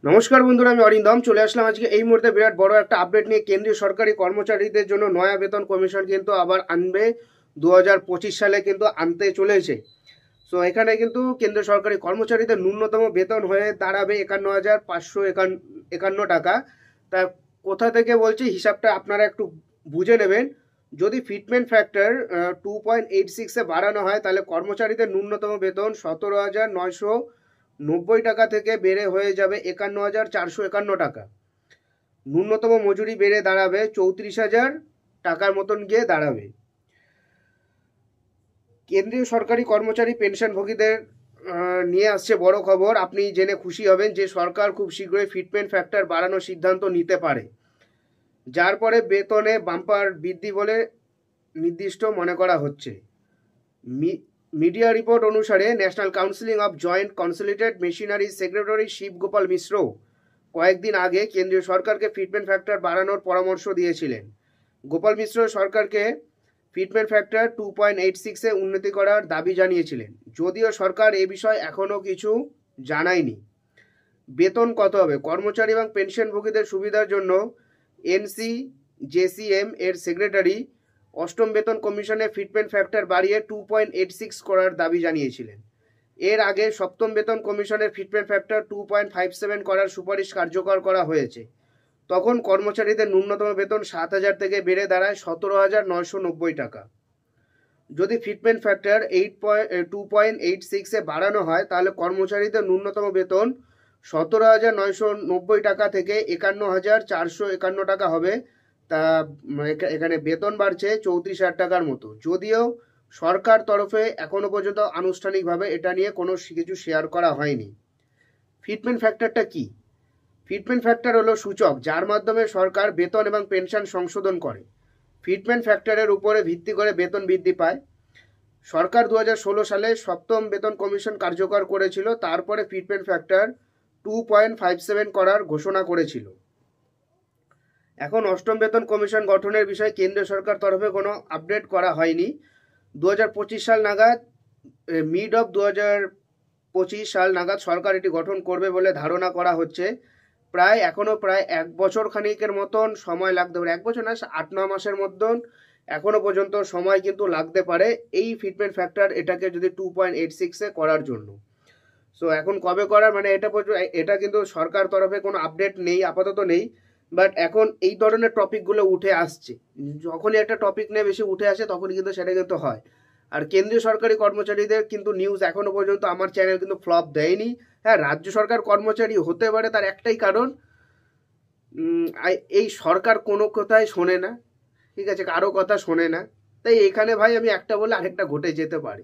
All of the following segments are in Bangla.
নমস্কার বন্ধুরা, আমি অরিন্দম চলে আসলাম আজকে এই মুহূর্তে বিরাট বড় একটা আপডেট নিয়ে। কেন্দ্রীয় সরকারি কর্মচারীদের জন্য নয়া বেতন কমিশন কিন্তু আবার আনবে 2025 সালে কিন্তু আনতে চলেছে। সো এখানে কিন্তু কেন্দ্রীয় সরকারি কর্মচারীদের ন্যূনতম বেতন হয়ে দাঁড়াবে 51,551 টাকা। তা কোথা থেকে বলছি হিসাবটা আপনারা একটু বুঝে নেবেন। যদি ফিটমেন্ট ফ্যাক্টর 2.86-এ বাড়ানো হয় তাহলে কর্মচারীদের ন্যূনতম বেতন 17,990 টাকা থেকে বেড়ে হয়ে যাবে 51,451 টাকা। ন্যূনতম মজুরি বেড়ে দাঁড়াবে 34,000 টাকার মতন গিয়ে দাঁড়াবে। কেন্দ্রীয় সরকারি কর্মচারী পেনশনভোগীদের নিয়ে আসছে বড় খবর। আপনি জেনে খুশি হবেন যে সরকার খুব শীঘ্রই ফিটমেন্ট ফ্যাক্টর বাড়ানোর সিদ্ধান্ত নিতে পারে, যার পরে বেতনে বাম্পার বৃদ্ধি বলে নির্দিষ্ট মনে করা হচ্ছে। মিডিয়া রিপোর্ট অনুসারে national council of joint consolidated machinery secretary Shiv Gopal Mishra কয়েকদিন আগে কেন্দ্রীয় সরকারকে ফিটমেন্ট ফ্যাক্টর বাড়ানোর পরামর্শ দিয়েছিলেন। গোপাল মিশ্র সরকারকে ফিটমেন্ট ফ্যাক্টর 2.86-এ উন্নতি করার দাবি জানিয়েছিলেন, যদিও সরকার এ বিষয়ে এখনও কিছু জানায়নি। বেতন কত হবে? কর্মচারী এবং পেনশনভোগীদের সুবিধার জন্য NCJCM এর সেক্রেটারি অষ্টম বেতন কমিশনে ফিটমেন্ট ফ্যাক্টর বাড়িয়ে 2.86 করার দাবি জানিয়েছিলেন। এর আগে সপ্তম বেতন কমিশনের ফিটমেন্ট ফ্যাক্টর 2.57 করার সুপারিশ কার্যকর করা হয়েছে। তখন কর্মচারীদের ন্যূনতম বেতন 7,000 থেকে বেড়ে দাঁড়ায় 17,990 টাকা। যদি ফিটমেন্ট ফ্যাক্টর 2.86-এ বাড়ানো হয় তাহলে কর্মচারীদের ন্যূনতম বেতন 17,990 টাকা থেকে 51,451 টাকা হবে। তা এখানে বেতন বাড়ছে 34,000 টাকার মতো, যদিও সরকার তরফে এখনো পর্যন্ত আনুষ্ঠানিকভাবে এটা নিয়ে কোনো কিছু শেয়ার করা হয়নি। ফিটমেন্ট ফ্যাক্টরটা কি? ফিটমেন্ট ফ্যাক্টর হলো সূচক যার মাধ্যমে সরকার বেতন এবং পেনশন সংশোধন করে। ফিটমেন্ট ফ্যাক্টরের উপরে ভিত্তি করে বেতন বৃদ্ধি পায়। সরকার 2016 সালে সপ্তম বেতন কমিশন কার্যকর করেছিল, তারপরে ফিটমেন্ট ফ্যাক্টর 2.57 করার ঘোষণা করেছিল। এখন অষ্টম বেতন কমিশন গঠনের বিষয়ে কেন্দ্রীয় সরকার তরফে কোনো আপডেট করা হয়নি। 2025 সাল নাগাদ মিড অফ 2025 সাল নাগাদ সরকার এটি গঠন করবে বলে ধারণা করা হচ্ছে। এখনও প্রায় 1 বছর খানিকের মতন সময় লাগতে পারে, 1 বছর না 8-9 মাসের মতন এখনো পর্যন্ত সময় কিন্তু লাগতে পারে এই ফিটমেন্ট ফ্যাক্টর এটাকে যদি 2.86-এ করার জন্য। সো এখন কবে করার মানে এটা কিন্তু সরকার তরফে কোনো আপডেট নেই, আপাতত নেই। বাট এখন এই ধরনের টপিকগুলো উঠে আসছে, যখনই একটা টপিক নিয়ে বেশি উঠে আসে তখনই কিন্তু সেটা কিন্তু হয়। আর কেন্দ্রীয় সরকারি কর্মচারীদের কিন্তু নিউজ এখনো পর্যন্ত আমার চ্যানেল কিন্তু ফ্লপ দেয়নি। হ্যাঁ, রাজ্য সরকার কর্মচারী হতে পারে, তার একটাই কারণ, এই সরকার কোনো কথাই শোনে না, ঠিক আছে, কারো কথা শোনে না। তাই এখানে ভাই আমি একটা বলে আরেকটা ঘটে যেতে পারে,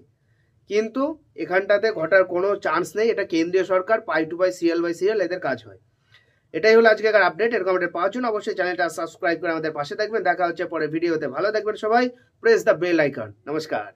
কিন্তু এখানটাতে ঘটার কোনো চান্স নেই। এটা কেন্দ্রীয় সরকার, pie to pie CL by CL এদের কাজ হয়। এটাই হলো আজকের আপডেট। এরকম আপডেট পাওয়ার জন্য অবশ্যই চ্যানেলটা সাবস্ক্রাইব করে আমাদের পাশে থাকবেন। দেখা হচ্ছে পরে ভিডিওতে। ভালো থাকবেন সবাই। Press the bell icon. নমস্কার।